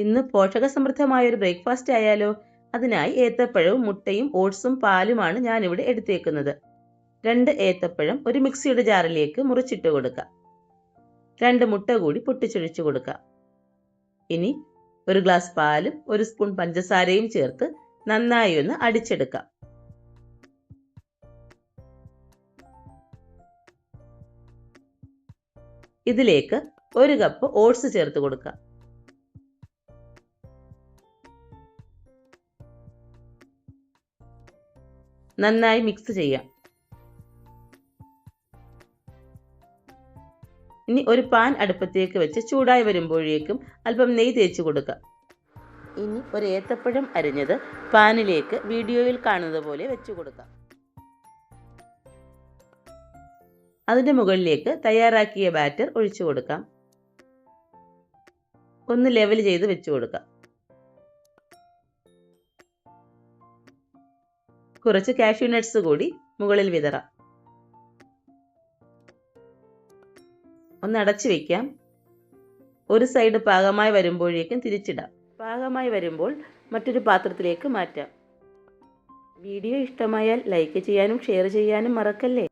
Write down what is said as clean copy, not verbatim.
ഇന്ന് പോഷകസമൃദ്ധമായ ഒരു ബ്രേക്ക്ഫാസ്റ്റ് ആയാലോ? അതിനായി ഏത്തപ്പഴവും മുട്ടയും ഓട്സും പാലുമാണ് ഞാനിവിടെ എടുത്തേക്കുന്നത്. 2 ഏത്തപ്പഴം ഒരു മിക്സിയുടെ ജാറിലേക്ക് മുറിച്ചിട്ട് കൊടുക്കാം. 2 മുട്ട കൂടി പൊട്ടിച്ചൊഴിച്ചു കൊടുക്കാം. ഇനി 1 ഗ്ലാസ് പാലും 1 സ്പൂൺ പഞ്ചസാരയും ചേർത്ത് നന്നായി ഒന്ന് അടിച്ചെടുക്കാം. ഇതിലേക്ക് 1 കപ്പ് ഓട്സ് ചേർത്ത് കൊടുക്കാം. നന്നായി മിക്സ് ചെയ്യാം. ഇനി ഒരു പാൻ അടുപ്പത്തേക്ക് വെച്ച് ചൂടായി വരുമ്പോഴേക്കും അല്പം നെയ്യ് തേച്ച് കൊടുക്കാം. ഇനി ഒരു ഏത്തപ്പഴം അരിഞ്ഞത് പാനിലേക്ക് വീഡിയോയിൽ കാണുന്നത് പോലെ വെച്ച് കൊടുക്കാം. അതിൻ്റെ മുകളിലേക്ക് തയ്യാറാക്കിയ ബാറ്റർ ഒഴിച്ചു കൊടുക്കാം. ഒന്ന് ലെവൽ ചെയ്ത് വെച്ച് കൊടുക്കാം. കുറച്ച് കാഷ്യൂ നട്ട്സ് കൂടി മുകളിൽ വിതറാം. ഒന്ന് അടച്ചു വെക്കാം. ഒരു സൈഡ് പാകമായി വരുമ്പോഴേക്കും തിരിച്ചിടാം. പാകമായി വരുമ്പോൾ മറ്റൊരു പാത്രത്തിലേക്ക് മാറ്റാം. വീഡിയോ ഇഷ്ടമായാൽ ലൈക്ക് ചെയ്യാനും ഷെയർ ചെയ്യാനും മറക്കല്ലേ.